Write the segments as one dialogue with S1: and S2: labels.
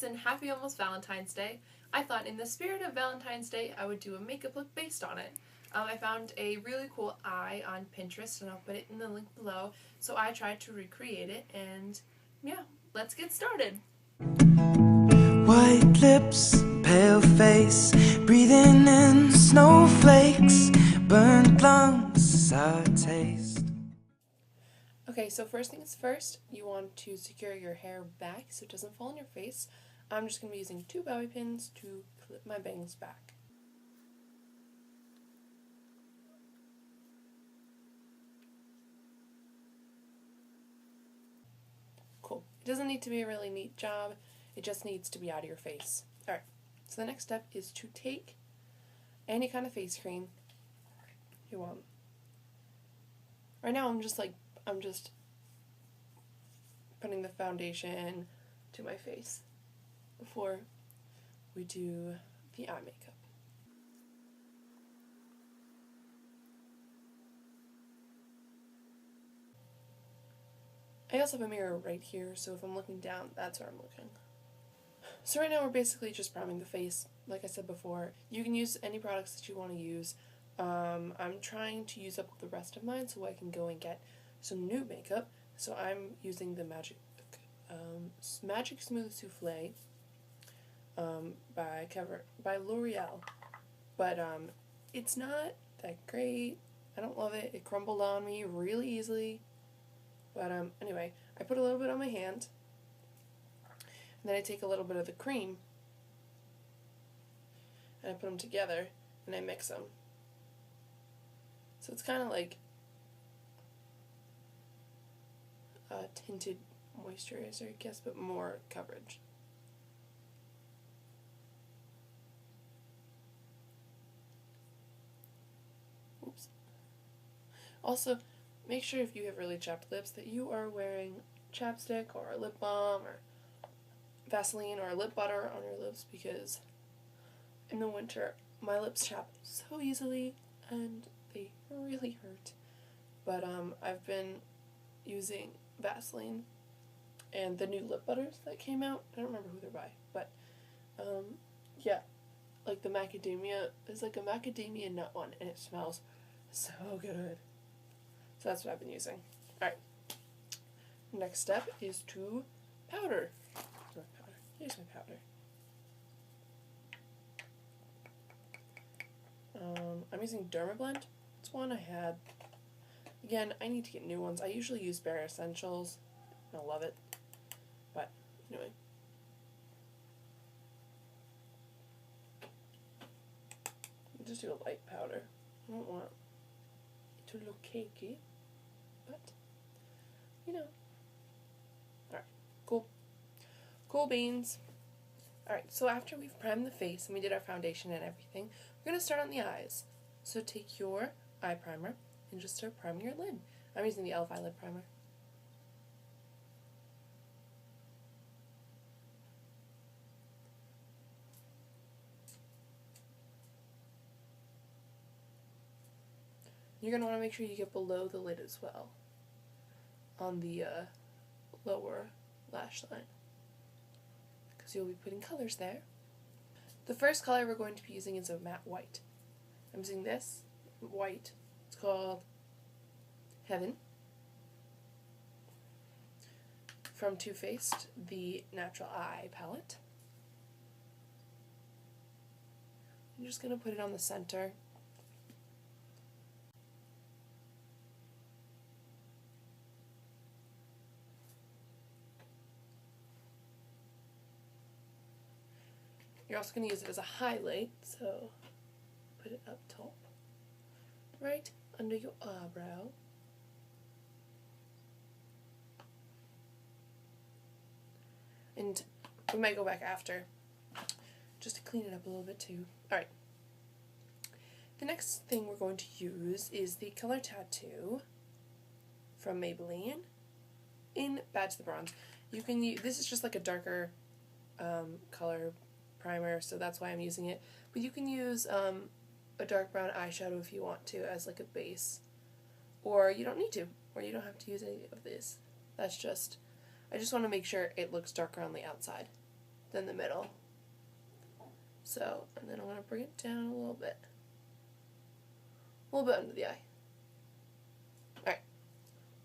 S1: guys, and happy almost Valentine's Day. I thought in the spirit of Valentine's Day I would do a makeup look based on it. I found a really cool eye on Pinterest and I'll put it in the link below. So I tried to recreate it and yeah, let's get started.
S2: White lips, pale face, breathing in snowflakes, burnt lungs, sour taste.
S1: Okay, so first things first, you want to secure your hair back so it doesn't fall on your face. I'm just going to be using 2 bobby pins to clip my bangs back. Cool. It doesn't need to be a really neat job, it just needs to be out of your face. Alright, so the next step is to take any kind of face cream you want. Right now I'm just putting the foundation to my face before we do the eye makeup. I also have a mirror right here, so if I'm looking down, that's where I'm looking. So right now we're basically just priming the face. Like I said before, you can use any products that you want to use. I'm trying to use up the rest of mine so I can go and get some new makeup. So I'm using the Magic Smooth Souffle by L'Oreal, but it's not that great. I don't love it. It crumbled on me really easily. But anyway, I put a little bit on my hand, and then I take a little bit of the cream, and I put them together, and I mix them. So it's kind of like a tinted moisturizer, I guess, but more coverage. Oops. Also, make sure if you have really chapped lips that you are wearing chapstick or a lip balm or Vaseline or lip butter on your lips, because in the winter my lips chap so easily and they really hurt. But I've been using Vaseline and the new lip butters that came out. I don't remember who they're by, but yeah, like the macadamia, there's like a macadamia nut one and it smells so good. So that's what I've been using. Alright, next step is to powder. Here's my powder. I'm using Dermablend. It's one I had. Again, I need to get new ones. I usually use Bare Essentials. I love it. But, anyway. I'll just do a light powder. I don't want it to look cakey. But, you know. Alright, cool. Cool beans. Alright, so after we've primed the face and we did our foundation and everything, we're going to start on the eyes. So take your eye primer and just start priming your lid. I'm using the e.l.f. eyelid primer. You're going to want to make sure you get below the lid as well, on the lower lash line, because you'll be putting colors there. The first color we're going to be using is a matte white. I'm using this white. It's called Heaven from Too Faced, the Natural Eye palette. I'm just going to put it on the center. You're also going to use it as a highlight, so put it up top, right under your eyebrow. And we might go back after, just to clean it up a little bit too. Alright. The next thing we're going to use is the Color Tattoo from Maybelline in Bad to the Bronze. You can use, this is just like a darker color primer, so that's why I'm using it. But you can use a dark brown eyeshadow if you want to as like a base, or you don't need to, or you don't have to use any of this. That's just, I just want to make sure it looks darker on the outside. than the middle. So, and then I'm going to bring it down a little bit. A little bit under the eye. Alright.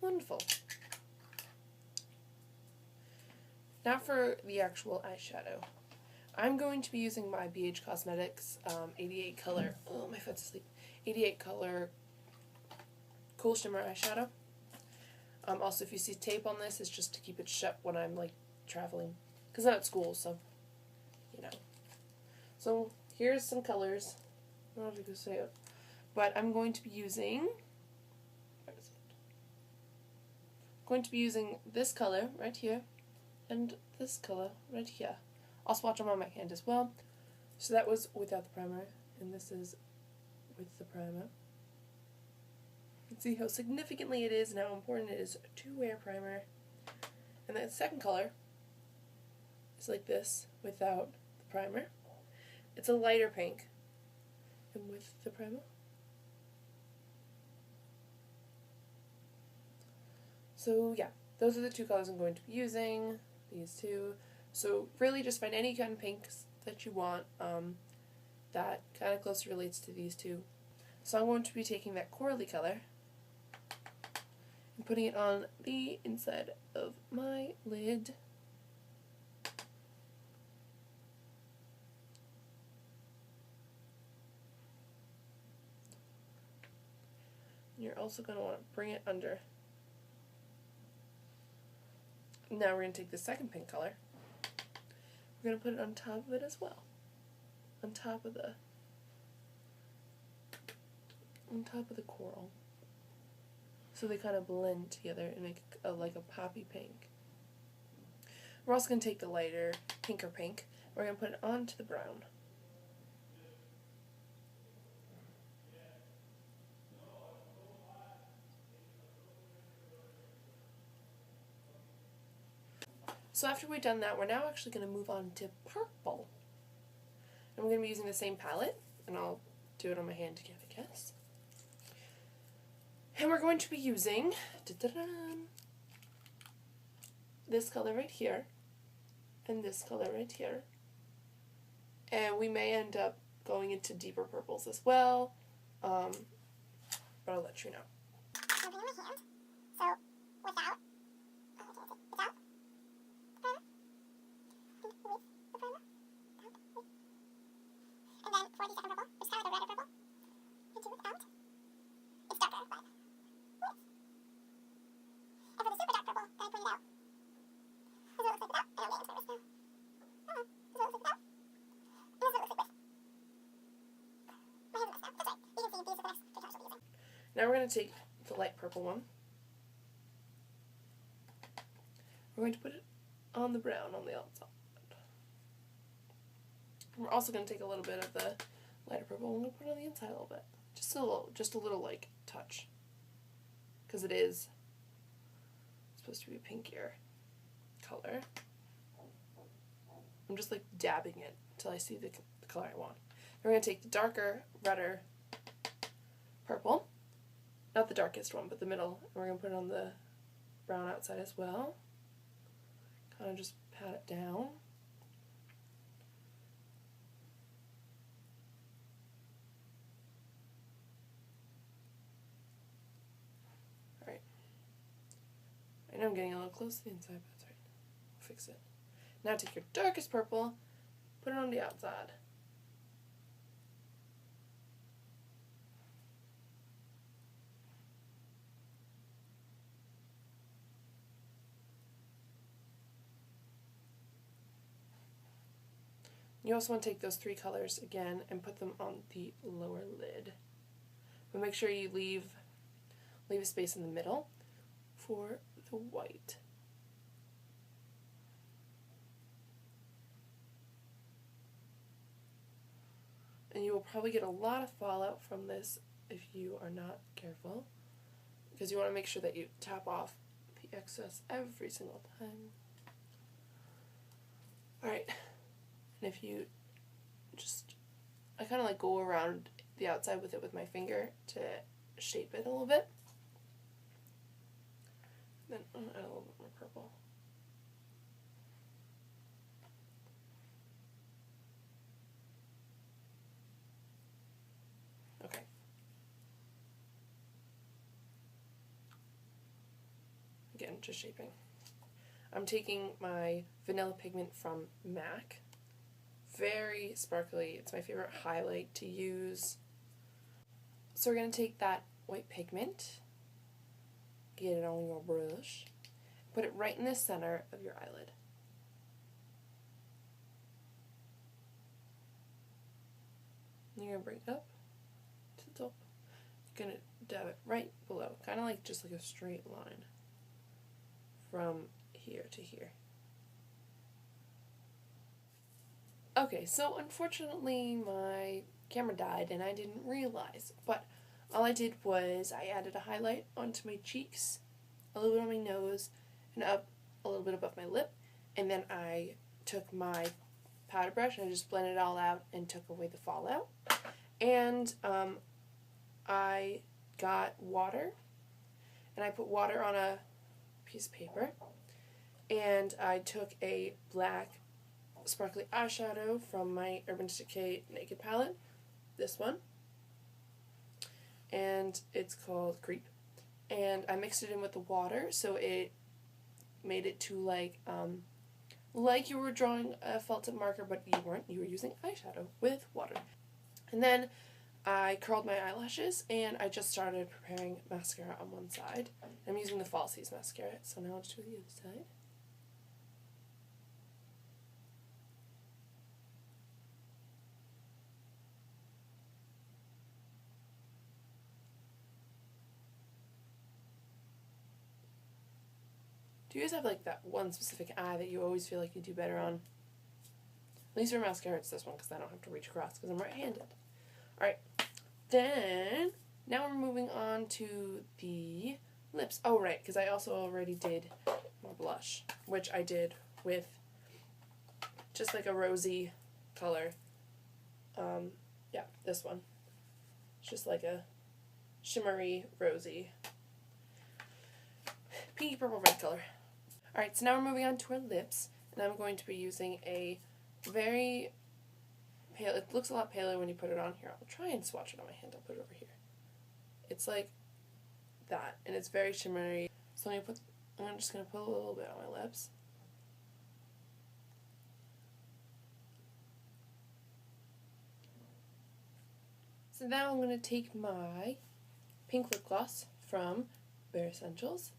S1: Wonderful. Now for the actual eyeshadow. I'm going to be using my BH Cosmetics 88 color, oh my foot's asleep, 88 color Cool Shimmer eyeshadow. Also, if you see tape on this, it's just to keep it shut when I'm like traveling, because I'm at school, so you know. So here's some colors. I don't know if you can say it, but I'm going to be using, where is it? I'm going to be using this color right here, and this color right here. I'll swatch them on my hand as well. So that was without the primer, and this is with the primer. You can see how significantly it is and how important it is to wear primer. And the second color is like this without the primer. It's a lighter pink, and with the primer. So yeah, those are the two colors I'm going to be using, these two. So really just find any kind of pinks that you want that kind of closely relates to these two. So I'm going to be taking that corally color and putting it on the inside of my lid. You're also going to want to bring it under. Now we're going to take the second pink color. We're going to put it on top of it as well. On top of the coral. So they kind of blend together and make like a poppy pink. We're also going to take the lighter pinker pink. We're going to put it onto the brown. So after we've done that, we're now actually going to move on to purple. And we're going to be using the same palette, and I'll do it on my hand again, I guess. And we're going to be using this color right here, and this color right here. And we may end up going into deeper purples as well, but I'll let you know.
S3: I'm putting it on my hand, so without and then for the second purple, which is kind of like a redder purple, and do without. It's darker, but with. And for the super dark purple that I pointed out, this is what it looks like without. I know I'm getting nervous now. I don't know. This is what it looks like without. And this is what it looks like with. My hand's a mess now. That's right. You can see these are the next three colors we'll be using.
S1: Now we're going to take the light purple one. We're going to put it on the brown on the outside. We're also going to take a little bit of the lighter purple and we're going to put it on the inside a little bit. Just a little like touch. Because it is supposed to be a pinkier color. I'm just like dabbing it until I see the color I want. Then we're going to take the darker, redder purple. Not the darkest one, but the middle. And we're going to put it on the brown outside as well. Kind of just pat it down. Alright. I know I'm getting a little close to the inside, but that's right. We'll fix it. Now take your darkest purple, put it on the outside. You also want to take those three colors again and put them on the lower lid. But make sure you leave a space in the middle for the white. And you will probably get a lot of fallout from this if you are not careful, because you want to make sure that you tap off the excess every single time. Alright. And if you I kind of like go around the outside with it with my finger to shape it a little bit. Then I'll add a little bit more purple. just shaping. I'm taking my vanilla pigment from MAC. Very sparkly. It's my favorite highlight to use. So we're going to take that white pigment, get it on your brush, put it right in the center of your eyelid. You're going to bring it up to the top. You're going to dab it right below, kind of like just like a straight line from here to here. Okay, so unfortunately my camera died and I didn't realize, but all I did was I added a highlight onto my cheeks, a little bit on my nose, and up a little bit above my lip, and then I took my powder brush and I just blended it all out and took away the fallout. And I got water, and I put water on a piece of paper, and I took a black sparkly eyeshadow from my Urban Decay Naked palette, this one, and it's called Creep, and I mixed it in with the water so it made it to like you were drawing a felt tip marker, but you weren't, you were using eyeshadow with water. And then I curled my eyelashes and I just started preparing mascara on one side. I'm using the Falsies mascara, so now I'll just do the other side. Do you guys have like that one specific eye that you always feel like you do better on? At least for mascara it's this one because I don't have to reach across because I'm right-handed. Alright, then now we're moving on to the lips. Oh right, because I also already did my blush, which I did with just like a rosy color. Yeah, this one. It's just like a shimmery, rosy, pinky purple red color. Alright, so now we're moving on to our lips, and I'm going to be using a very pale, it looks a lot paler when you put it on here. I'll try and swatch it on my hand, I'll put it over here. It's like that, and it's very shimmery. So I'm just going to put a little bit on my lips. So now I'm going to take my pink lip gloss from Bare Essentials.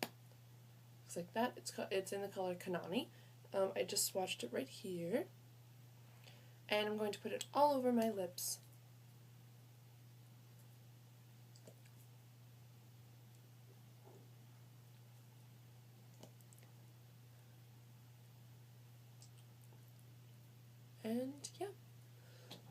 S1: Looks like that. It's in the color Kanani. I just swatched it right here. And I'm going to put it all over my lips. And yeah.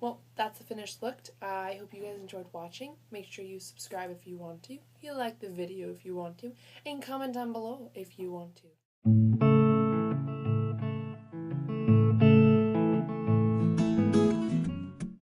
S1: Well, that's the finished look. I hope you guys enjoyed watching. Make sure you subscribe if you want to. You like the video if you want to. And comment down below if you want to.